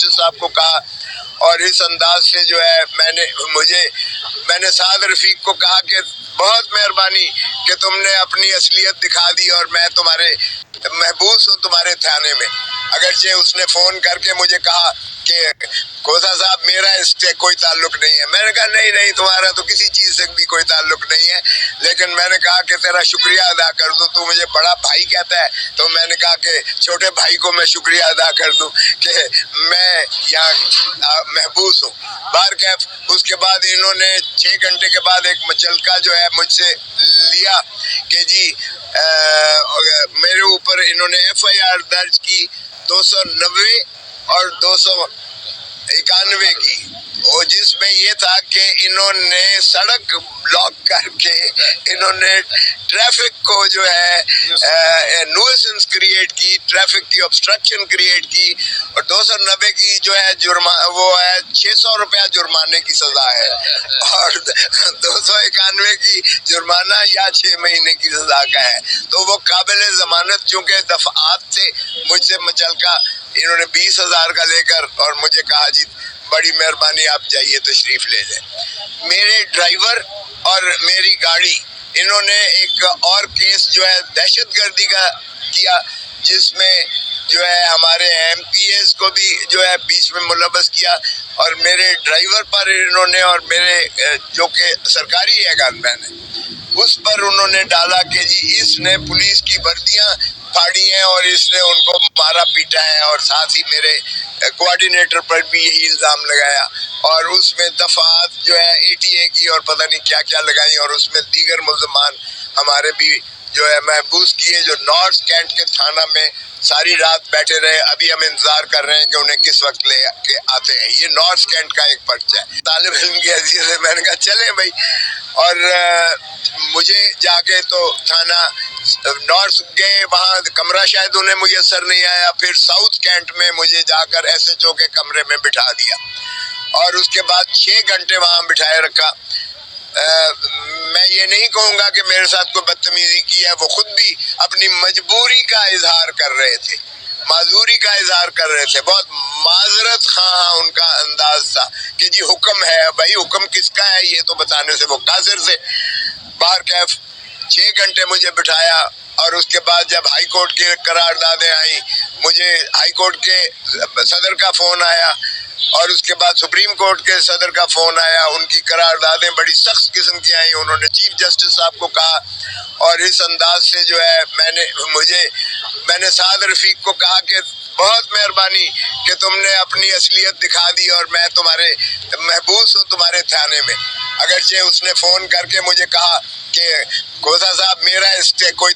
Justice साहब को कहा, और इस अंदाज से जो है मैंने साद रफीक को कहा कि बहुत मेहरबानी कि तुमने अपनी असलियत दिखा दी और मैं तुम्हारे महबूस हूँ तुम्हारे थाने में। अगरचे उसने फ़ोन करके मुझे कहा कि खोसा साहब मेरा इससे कोई ताल्लुक नहीं है। मैंने कहा नहीं तुम्हारा तो किसी चीज़ से भी कोई ताल्लुक नहीं है, लेकिन मैंने कहा कि तेरा शुक्रिया अदा कर दूं, तू मुझे बड़ा भाई कहता है, तो मैंने कहा कि छोटे भाई को मैं शुक्रिया अदा कर दूं कि मैं यहाँ महबूस हूँ। बारकैफ उसके बाद इन्होंने 6 घंटे के बाद एक मुचलका जो है मुझसे लिया कि जी मेरे ऊपर इन्होंने FIR दर्ज की 290 और 291 की, और जिसमें ये था कि इन्होंने सड़क ब्लॉक करके इन्होंने ट्रैफिक को जो है न्यूसेंस क्रिएट की, ट्रैफिक की ऑब्स्ट्रक्शन क्रिएट की, और 290 की जो है वो है 600 रुपया जुर्माने की सज़ा है, और 291 की जुर्माना या 6 महीने की सज़ा का है। तो वो काबिल ज़मानत चूँकि दफ़ात से मुझसे मुचलका इन्होंने 20,000 का लेकर और मुझे कहा जी बड़ी मेहरबानी आप जाइए तशरीफ़ ले लें। मेरे ड्राइवर और मेरी गाड़ी इन्होंने एक और केस जो है दहशतगर्दी का किया, जिसमें जो है हमारे MPs को भी जो है बीच में मुलव्वस किया, और मेरे ड्राइवर पर इन्होंने और मेरे जो कि सरकारी है गनमैन है उस पर उन्होंने डाला कि जी इसने पुलिस की वर्दियां फाड़ी हैं और इसने उनको मारा पीटा है, और साथ ही मेरे कोऑर्डिनेटर पर भी यही इल्ज़ाम लगाया, और उसमें दफ़ात जो है ATA की और पता नहीं क्या क्या लगाई, और उसमें दीगर मुल्ज़मान हमारे भी जो है महबूस किए, जो नॉर्थ कैंट के थाना में सारी रात बैठे रहे। अभी हम इंतज़ार कर रहे हैं कि उन्हें किस वक्त ले के आते हैं। ये नॉर्थ कैंट का एक पर्चा है। तालिब इल्म की हैसियत से मैंने कहा चले भाई, और मुझे जाके तो थाना नॉर्थ गए, वहाँ कमरा शायद उन्हें मुयसर नहीं आया, फिर साउथ कैंट में मुझे जाकर SHO के कमरे में बिठा दिया, और उसके बाद 6 घंटे वहाँ बिठाए रखा। मैं ये नहीं कहूँगा कि मेरे साथ कोई बदतमीजी की है, वो खुद भी अपनी मजबूरी का इजहार कर रहे थे, माजूरी का इजहार कर रहे थे, बहुत माजरत हाँ उनका अंदाज था कि जी हुक्म है। भाई हुक्म किसका है ये तो बताने से वो कासिर थे। बारकैफ 6 घंटे मुझे बिठाया, और उसके बाद जब हाई कोर्ट की करारदादें आई, मुझे हाई कोर्ट के सदर का फ़ोन आया, और उसके बाद सुप्रीम कोर्ट के सदर का फ़ोन आया। उनकी करारदादें बड़ी सख्त किस्म की आई। उन्होंने चीफ जस्टिस साहब को कहा, और इस अंदाज से जो है मैंने साद रफीक को कहा कि बहुत मेहरबानी कि तुमने अपनी असलियत दिखा दी और मैं तुम्हारे महबूस हूँ तुम्हारे थाने में। अगरचे उसने फ़ोन करके मुझे कहा कि खोसा साहब मेरा इससे कोई